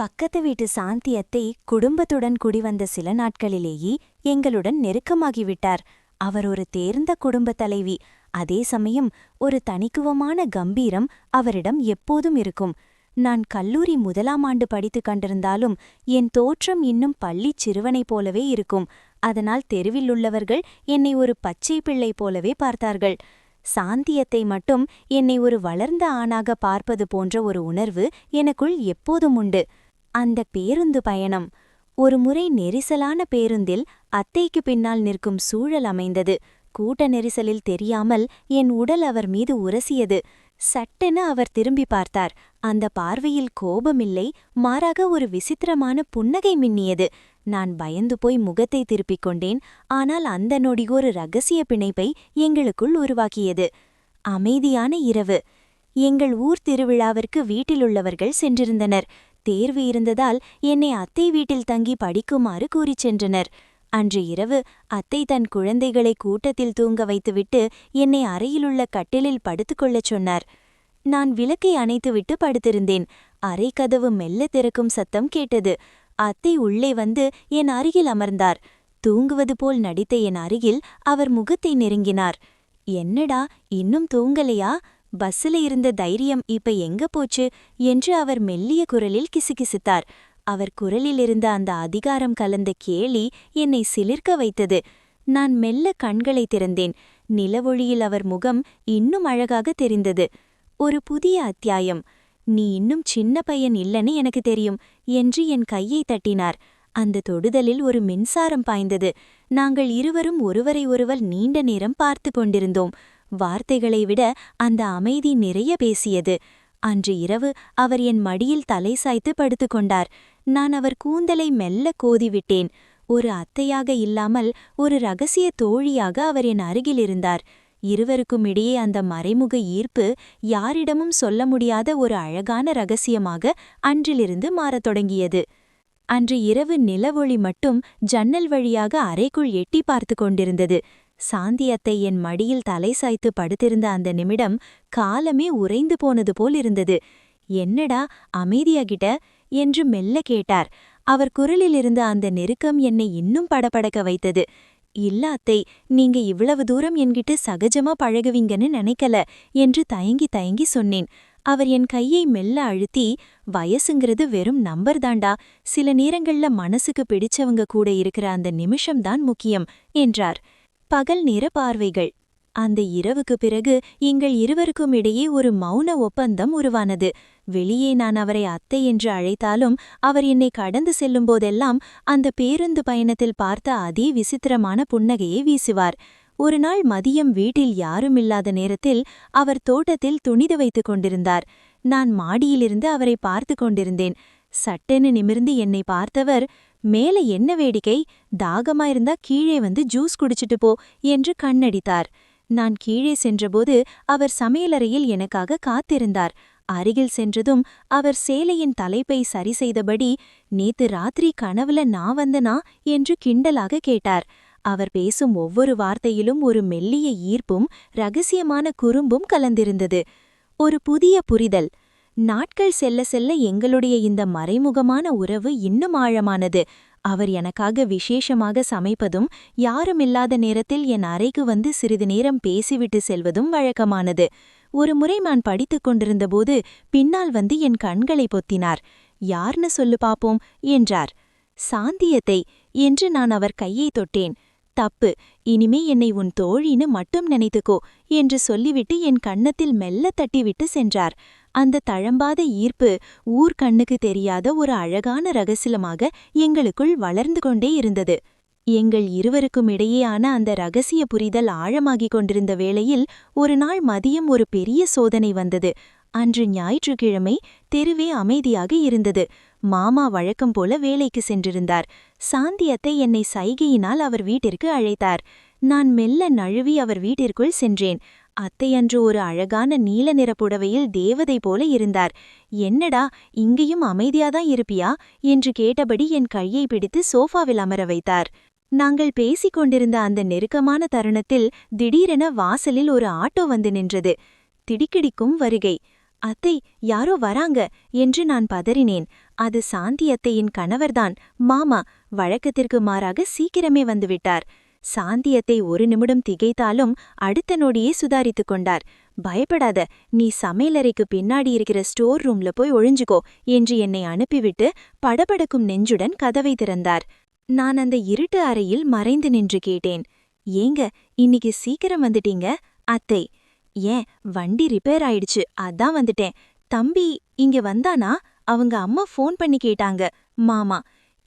பக்கத்து வீட்டு சாந்தி அத்தை குடும்பத்துடன் குடிவந்த சில நாட்களிலேயே எங்களுடன் நெருக்கமாகிவிட்டார். அவர் ஒரு தேர்ந்த குடும்பத் தலைவி. அதே சமயம் ஒரு தனித்துவமான கம்பீரம் அவரிடம் எப்போதும் இருக்கும். நான் கல்லூரி முதலாம் ஆண்டு படித்துக் கண்டிருந்தாலும் என் தோற்றம் இன்னும் பள்ளிச் சிறுவனைப் போலவே இருக்கும். அதனால் தெருவிலுள்ளவர்கள் என்னை ஒரு பச்சை பிள்ளை போலவே பார்த்தார்கள். சாந்தியத்தை மட்டும் என்னை ஒரு வளர்ந்த ஆணாக பார்ப்பது போன்ற ஒரு உணர்வு எனக்குள் எப்போதும் உண்டு. அந்த பேருந்து பயணம். ஒருமுறை நெரிசலான பேருந்தில் அத்தைக்கு பின்னால் நிற்கும் சூழல் அமைந்தது. கூட்ட நெரிசலில் தெரியாமல் என் உடல் அவர் மீது உரசியது. சட்டென அவர் திரும்பி பார்த்தார். அந்த பார்வையில் கோபமில்லை, மாறாக ஒரு விசித்திரமான புன்னகை மின்னியது. நான் பயந்து போய் முகத்தை திருப்பிக் கொண்டேன். ஆனால் அந்த நொடி ஒரு ரகசிய பிணைப்பை எங்களுக்குள் உருவாக்கியது. அமைதியான இரவு. எங்கள் ஊர் திருவிழாவிற்கு வீட்டிலுள்ளவர்கள் சென்றிருந்தனர். தேர்வு இருந்ததால் என்னை அத்தை வீட்டில் தங்கி படிக்குமாறு கூறிச் சென்றனர். அன்று இரவு அத்தை தன் குழந்தைகளை கூட்டத்தில் தூங்க வைத்துவிட்டு என்னை அறையிலுள்ள கட்டிலில் படுத்துக்கொள்ளச் சொன்னார். நான் விளக்கை அணைத்துவிட்டு படுத்திருந்தேன். அறை கதவு மெல்ல திறக்கும் சத்தம் கேட்டது. அத்தை உள்ளே வந்து என் அருகில் அமர்ந்தார். தூங்குவது போல் நடித்த என் அருகில் அவர் முகத்தை நெருங்கினார். என்னடா, இன்னும் தூங்கலையா? பஸ்ஸில் இருந்த தைரியம் இப்ப எங்க போச்சு என்று அவர் மெல்லிய குரலில் கிசுகிசுத்தார். அவர் குரலிலிருந்த அந்த அதிகாரம் கலந்த கேலி என்னை சிலிர்க்க வைத்தது. நான் மெல்ல கண்களை திறந்தேன். நிலவொளியில் அவர் முகம் இன்னும் அழகாக தெரிந்தது. ஒரு புதிய அத்தியாயம். நீ இன்னும் சின்ன பையன் இல்லைன்னு எனக்கு தெரியும் என்று என் கையை தட்டினார். அந்த தொடுதலில் ஒரு மின்சாரம் பாய்ந்தது. நாங்கள் இருவரும் ஒருவரை ஒருவர் நீண்ட நேரம் பார்த்து கொண்டிருந்தோம். வார்த்தைகளை விட அந்த அமைதி நிறைய பேசியது. அன்று இரவு அவர் என் மடியில் தலை சாய்த்து படுத்துக்கொண்டார். நான் அவர் கூந்தலை மெல்ல கோதிவிட்டேன். ஒரு அத்தையாக இல்லாமல் ஒரு ரகசிய தோழியாக அவர் என் அருகில் இருந்தார். இருவருக்கும் இடையே அந்த மறைமுக ஈர்ப்பு யாரிடமும் சொல்ல முடியாத ஒரு அழகான ரகசியமாக அன்றிலிருந்து மாறத் தொடங்கியது. அன்று இரவு நிலவொளி மட்டும் ஜன்னல் வழியாக அறைக்குள் எட்டி பார்த்து கொண்டிருந்தது. சாந்தி அத்தை என் மடியில் தலை சாய்த்து படுத்திருந்த அந்த நிமிடம் காலமே உறைந்து போனது போல் இருந்தது. என்னடா அமைதியாகிட்ட என்று மெல்ல கேட்டார். அவர் குரலிலிருந்த அந்த நெருக்கம் என்னை இன்னும் படபடக்க வைத்தது. இல்ல அத்தை, நீங்க இவ்வளவு தூரம் என்கிட்ட சகஜமா பழகுவீங்கன்னு நினைக்கல என்று தயங்கி தயங்கி சொன்னேன். அவர் என் கையை மெல்ல அழுத்தி, வயசுங்கிறது வெறும் நம்பர் தாண்டா, சில நேரங்கள்ல மனசுக்கு பிடிச்சவங்க கூட இருக்கிற அந்த நிமிஷம்தான் முக்கியம் என்றார். பகல் நேர பார்வைகள். அந்த இரவுக்கு பிறகு எங்கள் இருவருக்கும் இடையே ஒரு மௌன ஒப்பந்தம் உருவானது. வெளியே நான் அவரை அத்தை என்று அழைத்தாலும் அவர் என்னை கடந்து செல்லும்போதெல்லாம் அந்த பேருந்து பயணத்தில் பார்த்த அதே விசித்திரமான புன்னகையை வீசுவார். ஒரு நாள் மதியம் வீட்டில் யாருமில்லாத நேரத்தில் அவர் தோட்டத்தில் துணி துவைத்துக் கொண்டிருந்தார். நான் மாடியிலிருந்து அவரை பார்த்து கொண்டிருந்தேன். சட்டென நிமிர்ந்து என்னை பார்த்தவர், மேல என்ன வேடிக்கை, தாகமாயிருந்தா கீழே வந்து ஜூஸ் குடிச்சிட்டு போ என்று கண்ணடித்தார். நான் கீழே சென்றபோது அவர் சமையலறையில் எனக்காக காத்திருந்தார். அருகில் சென்றதும் அவர் சேலையின் தலைப்பை சரி செய்தபடி, நேத்து ராத்திரி கனவுல நான் வந்தனா என்று கிண்டலாக கேட்டார். அவர் பேசும் ஒவ்வொரு வார்த்தையிலும் ஒரு மெல்லிய ஈர்ப்பும் ரகசியமான குறும்பும் கலந்திருந்தது. ஒரு புதிய புரிதல். நாட்கள் செல்ல செல்ல எங்களுடைய இந்த மறைமுகமான உறவு இன்னும் ஆழமானது. அவர் எனக்காக விசேஷமாக சமைப்பதும், யாருமில்லாத நேரத்தில் என் அறைக்கு வந்து சிறிது நேரம் பேசிவிட்டு செல்வதும் வழக்கமானது. ஒருமுறை நான் படித்துக் கொண்டிருந்தபோது பின்னால் வந்து என் கண்களை பொத்தினார். யார்னு சொல்லு பாப்போம் என்றார். சாந்தியத்தை என்று நான் அவர் கையை தொட்டேன். தப்பு, இனிமே என்னை உன் தோழின்னு மட்டும் நினைத்துக்கோ என்று சொல்லிவிட்டு என் கன்னத்தில் மெல்ல தட்டிவிட்டு சென்றார். அந்த தழம்பாத ஈர்ப்பு ஊர் கண்ணுக்கு தெரியாத ஒரு அழகான ரகசியமாக எங்களுக்குள் வளர்ந்து கொண்டே இருந்தது. எங்கள் இருவருக்கும் இடையேயான அந்த ரகசிய புரிதல் ஆழமாகிக் கொண்டிருந்த வேளையில் ஒரு நாள் மதியம் ஒரு பெரிய சோதனை வந்தது. அன்று ஞாயிற்றுக்கிழமை. தெருவே அமைதியாக இருந்தது. மாமா வழக்கம் போல வேலைக்கு சென்றிருந்தார். சாந்தி அத்தை என்னை சைகையினால் அவர் வீட்டிற்கு அழைத்தார். நான் மெல்ல நழுவி அவர் வீட்டிற்குள் சென்றேன். அத்தை அன்று ஒரு அழகான நீல நிற புடவையில் தேவதை போல இருந்தார். என்னடா, இங்கேயும் அமைதியாதான் இருப்பியா என்று கேட்டபடி என் கையை பிடித்து சோஃபாவில் அமர வைத்தார். நாங்கள் பேசிக் கொண்டிருந்த அந்த நெருக்கமான தருணத்தில் திடீரென வாசலில் ஒரு ஆட்டோ வந்து நின்றது. திடுக்கிடிக்கும் வருகை. அத்தை, யாரோ வராங்க என்று நான் பதறினேன். அது சாந்தி அத்தையின் கணவர்தான். மாமா வழக்கத்திற்கு மாறாக சீக்கிரமே வந்துவிட்டார். சாந்தியத்தை ஒரு நிமிடம் திகைத்தாலும் அடுத்த நொடியே சுதாரித்துக் கொண்டார். பயப்படாத, நீ சமையலறைக்கு பின்னாடி இருக்கிற ஸ்டோர் ரூம்ல போய் ஒழிஞ்சுக்கோ என்று என்னை அனுப்பிவிட்டு படபடக்கும் நெஞ்சுடன் கதவை திறந்தார். நான் அந்த இருட்டு அறையில் மறைந்து நின்று கேட்டேன். ஏங்க இன்னைக்கு சீக்கிரம் வந்துட்டீங்க? அத்தை: ஏன், வண்டி ரிப்பேர் ஆயிடுச்சு, அதான் வந்துட்டேன். தம்பி இங்க வந்தானா? அவங்க அம்மா ஃபோன் பண்ணி கேட்டாங்க. மாமா: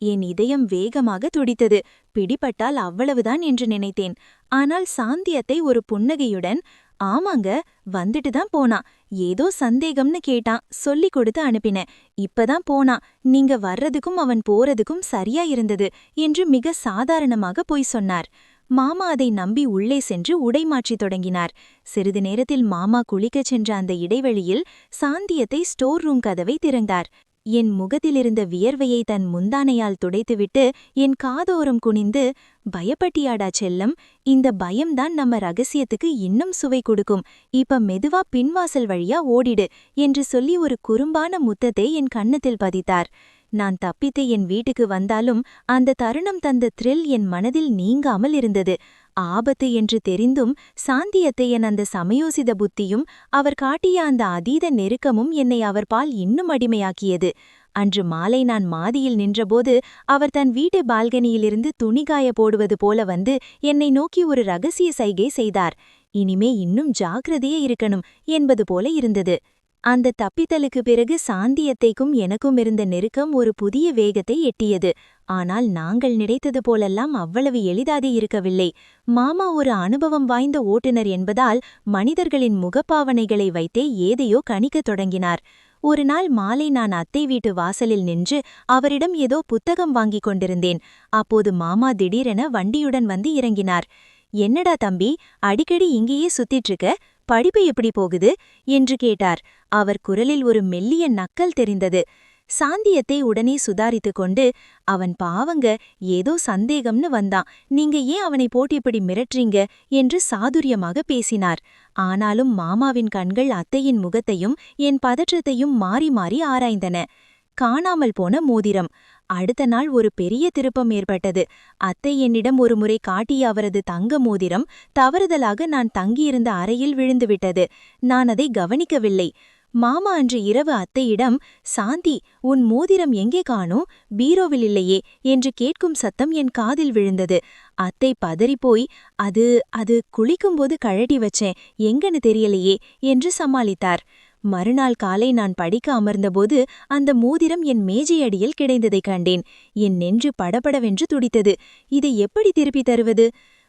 என் இதயம் வேகமாக துடித்தது. பிடிபட்டால் அவ்வளவுதான் என்று நினைத்தேன். ஆனால் சாந்தியத்தை ஒரு புன்னகையுடன், ஆமாங்க, வந்துட்டு தான் போனான். ஏதோ சந்தேகம்னு கேட்டான், சொல்லிக் கொடுத்து அனுப்பினேன். இப்பதான் போனான். நீங்க வர்றதுக்கும் அவன் போறதுக்கும் சரியா இருந்தது என்று மிக சாதாரணமாக பொய் சொன்னார். மாமா அதை நம்பி உள்ளே சென்று உடை மாற்றித் தொடங்கினார். சிறிது நேரத்தில் மாமா குளிக்கச் சென்ற அந்த இடைவெளியில் சாந்தியத்தை ஸ்டோர் ரூம் கதவை திறந்தார். என் முகத்திலிருந்த வியர்வையை தன் முந்தானையால் துடைத்துவிட்டு என் காதோரம் குனிந்து, பயப்பட்டியாடா செல்லம், இந்த பயம்தான் நம்ம ரகசியத்துக்கு இன்னும் சுவை கொடுக்கும். இப்ப மெதுவா பின்வாசல் வழியா ஓடிடு என்று சொல்லி ஒரு குறும்பான முத்தத்தை என் கன்னத்தில் பதித்தார். நான் தப்பித்து என் வீட்டுக்கு வந்தாலும் அந்த தருணம் தந்த த்ரில் என் மனதில் நீங்காமல் இருந்தது. ஆபத்து என்று தெரிந்தும் சாந்தியத்தையன் அந்த சமயோசித புத்தியும் அவர் காட்டிய அந்த அதீத நெருக்கமும் என்னை அவர்பால் இன்னும் அடிமையாக்கியது. அன்று மாலை நான் மாடியில் நின்றபோது அவர் தன் வீட்டு பால்கனியிலிருந்து துணிகாய போடுவது போல வந்து என்னை நோக்கி ஒரு ரகசிய சைகை செய்தார். இனிமே இன்னும் ஜாக்கிரதையே இருக்கணும் என்பது போல இருந்தது. அந்த தப்பித்தலுக்கு பிறகு சாந்தியத்தைக்கும் எனக்கும் இருந்த நெருக்கம் ஒரு புதிய வேகத்தை எட்டியது. ஆனால் நாங்கள் நினைத்தது போலெல்லாம் அவ்வளவு எளிதாக இருக்கவில்லை. மாமா ஒரு அனுபவம் வாய்ந்த ஓட்டுநர் என்பதால் மனிதர்களின் முகப்பாவனைகளை வைத்தே ஏதையோ கணிக்கத் தொடங்கினார். ஒரு நாள் மாலை நான் அத்தை வீட்டு வாசலில் நின்று அவரிடம் ஏதோ புத்தகம் வாங்கிக் கொண்டிருந்தேன். அப்போது மாமா திடீரென வண்டியுடன் வந்து இறங்கினார். என்னடா தம்பி, அடிக்கடி இங்கேயே சுத்திட்டு இருக்க, படிப்பு எப்படி போகுது என்று கேட்டார். அவர் குரலில் ஒரு மெல்லிய நக்கல் தெரிந்தது. சாந்தியத்தை உடனே சுதாரித்துக் கொண்டு, அவன் பாவங்க, ஏதோ சந்தேகம்னு வந்தான், நீங்க ஏன் அவனை போட்டு இப்படி மிரட்டுறீங்க என்று சாதுரியமாக பேசினார். ஆனாலும் மாமாவின் கண்கள் அத்தையின் முகத்தையும் என் பதற்றத்தையும் மாறி மாறி ஆராய்ந்தன. காணாமல் போன மோதிரம். அடுத்த நாள் ஒரு பெரிய திருப்பம் ஏற்பட்டது. அத்தை என்னிடம் ஒருமுறை காட்டிய அவரது தங்க மோதிரம் தவறுதலாக நான் தங்கியிருந்த அறையில் விழுந்துவிட்டது. நான் அதை கவனிக்கவில்லை. மாமா அன்று இரவு அத்தையிடம், சாந்தி, உன் மோதிரம் எங்கே காணோம், பீரோவில் இல்லையே என்று கேட்கும் சத்தம் என் காதில் விழுந்தது. அத்தை பதறிப்போய், அது அது குளிக்கும்போது கழட்டி வச்சேன், எங்கன்னு தெரியலையே என்று சமாளித்தார். மறுநாள் காலை நான் படிக்க அமர்ந்தபோது அந்த மோதிரம் என் மேஜையடியில் கிடைந்ததைக் கண்டேன். என் நெஞ்சு படபடவென்று துடித்தது. இதை எப்படி திருப்பித் தருவது?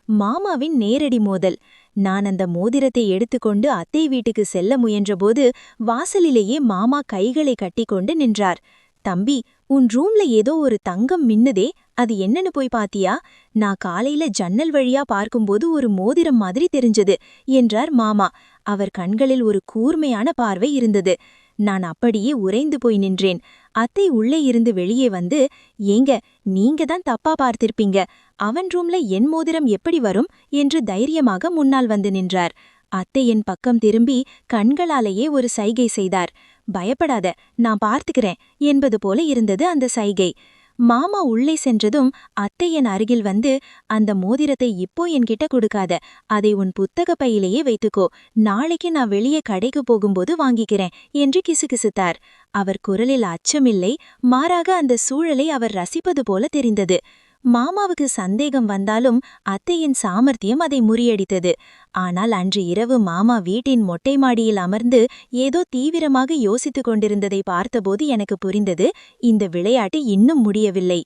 மாமாவின் நேரடி மோதல். நான் அந்த மோதிரத்தை எடுத்துக்கொண்டு அத்தை வீட்டுக்கு செல்ல முயன்றபோது வாசலிலேயே மாமா கைகளை கட்டிக்கொண்டு நின்றார். தம்பி, உன் ரூம்ல ஏதோ ஒரு தங்கம் மின்னுதே, அது என்னன்னு போய் பாத்தியா? நான் காலையில ஜன்னல் வழியா பார்க்கும்போது ஒரு மோதிரம் மாதிரி தெரிஞ்சது என்றார் மாமா. அவர் கண்களில் ஒரு கூர்மையான பார்வை இருந்தது. நான் அப்படியே உறைந்து போய் நின்றேன். அத்தை உள்ளே இருந்து வெளியே வந்து, ஏங்க, நீங்க தான் தப்பா பார்த்திருப்பீங்க, அவன் ரூம்ல என் மோதிரம் எப்படி வரும் என்று தைரியமாக முன்னால் வந்து நின்றார். அத்தை என் பக்கம் திரும்பி கண்களாலேயே ஒரு சைகை செய்தார். பயப்படாத, நான் பார்த்துக்கிறேன் என்பது போல இருந்தது அந்த சைகை. மாமா உள்ளே சென்றதும் அத்தை என் அருகில் வந்து, அந்த மோதிரத்தை இப்போ என்கிட்ட கொடுக்காத, அதை உன் புத்தக பையிலேயே வைத்துக்கோ, நாளைக்கு நான் வெளியே கடைக்கு போகும்போது வாங்கிக்கிறேன் என்று கிசுகிசுத்தார். அவர் குரலில் அச்சமில்லை, மாறாக அந்த சூழலை அவர் ரசிப்பது போல தெரிந்தது. மாமாவுக்கு சந்தேகம் வந்தாலும் அத்தையின் சாமர்த்தியம் அதை முறியடித்தது. ஆனால் அன்று இரவு மாமா வீட்டின் மொட்டை மாடியில் அமர்ந்து ஏதோ தீவிரமாக யோசித்துக் கொண்டிருந்ததை பார்த்தபோது எனக்கு புரிந்தது, இந்த விளையாட்டு இன்னும் முடியவில்லை.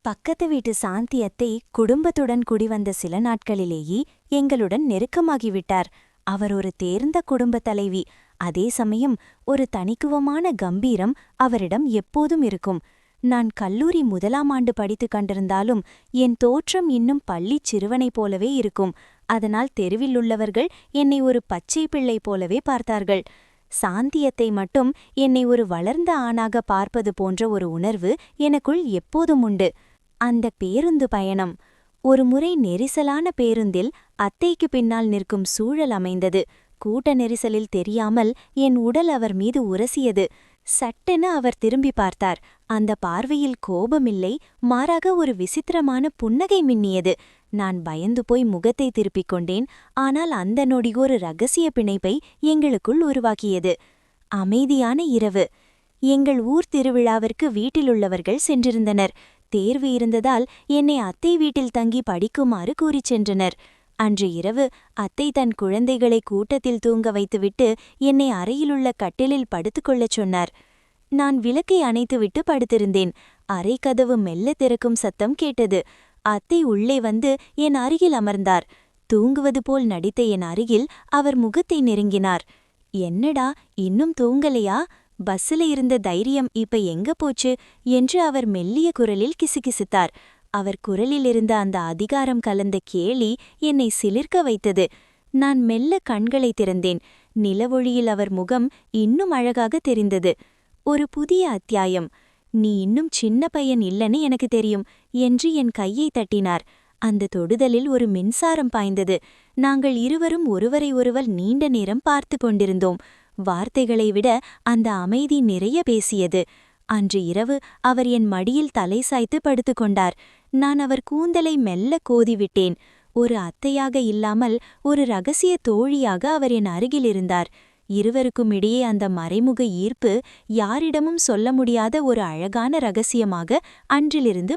பக்கத்து வீட்டு சாந்தி அத்தை குடும்பத்துடன் குடிவந்த சில நாட்களிலேயே எங்களுடன் நெருக்கமாகிவிட்டார். அவர் ஒரு தேர்ந்த குடும்பத் தலைவி. அதே சமயம் ஒரு தனித்துவமான கம்பீரம் அவரிடம் எப்போதும் இருக்கும். நான் கல்லூரி முதலாம் ஆண்டு படித்துக் கண்டிருந்தாலும் என் தோற்றம் இன்னும் பள்ளிச் சிறுவனைப் போலவே இருக்கும். அதனால் தெருவில் உள்ளவர்கள் என்னை ஒரு பச்சை பிள்ளை போலவே பார்த்தார்கள். சாந்தியத்தை மட்டும் என்னை ஒரு வளர்ந்த ஆணாக பார்ப்பது போன்ற ஒரு உணர்வு எனக்குள் எப்போதும் உண்டு. அந்த பேருந்து பயணம். ஒருமுறை நெரிசலான பேருந்தில் அத்தைக்கு பின்னால் நிற்கும் சூழல் அமைந்தது. கூட்ட நெரிசலில் தெரியாமல் என் உடல் அவர் மீது உரசியது. சட்டென அவர் திரும்பி பார்த்தார். அந்த பார்வையில் கோபமில்லை, மாறாக ஒரு விசித்திரமான புன்னகை மின்னியது. நான் பயந்து போய் முகத்தை திருப்பிக் கொண்டேன். ஆனால் அந்த நொடி ஒரு ரகசிய பிணைப்பை எங்களுக்குள் உருவாக்கியது. அமைதியான இரவு. எங்கள் ஊர் திருவிழாவிற்கு வீட்டிலுள்ளவர்கள் சென்றிருந்தனர். தேர்வு இருந்ததால் என்னை அத்தை வீட்டில் தங்கி படிக்குமாறு கூறிச் சென்றனர். அன்று இரவு அத்தை தன் குழந்தைகளை கூட்டத்தில் தூங்க வைத்துவிட்டு என்னை அறையிலுள்ள கட்டிலில் படுத்துக்கொள்ளச் சொன்னார். நான் விளக்கை அணைத்துவிட்டு படுத்திருந்தேன். அறை கதவு மெல்ல திறக்கும் சத்தம் கேட்டது. அத்தை உள்ளே வந்து என் அருகில் அமர்ந்தார். தூங்குவது போல் நடித்த என் அருகில் அவர் முகத்தை நெருங்கினார். என்னடா, இன்னும் தூங்கலையா? பஸ்ஸில் இருந்த தைரியம் இப்ப எங்க போச்சு என்று அவர் மெல்லிய குரலில் கிசுகிசுத்தார். அவர் குரலில் இருந்த அந்த அதிகாரம் கலந்த கேலி என்னை சிலிர்க்க வைத்தது. நான் மெல்ல கண்களை திறந்தேன். நிலவொளியில் அவர் முகம் இன்னும் அழகாக தெரிந்தது. ஒரு புதிய அத்தியாயம். நீ இன்னும் சின்ன பையன் இல்லைன்னு எனக்கு தெரியும் என்று என் கையை தட்டினார். அந்த தொடுதலில் ஒரு மின்சாரம் பாய்ந்தது. நாங்கள் இருவரும் ஒருவரை ஒருவர் நீண்ட நேரம் பார்த்து கொண்டிருந்தோம். வார்த்தைகளை விட அந்த அமைதி நிறைய பேசியது. அன்று இரவு அவர் என் மடியில் தலை சாய்த்து படுத்துக்கொண்டார். நான் அவர் கூந்தலை மெல்ல கோதிவிட்டேன். ஒரு அத்தையாக இல்லாமல் ஒரு ரகசிய தோழியாக அவர் என் அருகில் இருந்தார். இருவருக்கும் இடையே அந்த மறைமுக ஈர்ப்பு யாரிடமும் சொல்ல முடியாத ஒரு அழகான ரகசியமாக அன்றிலிருந்து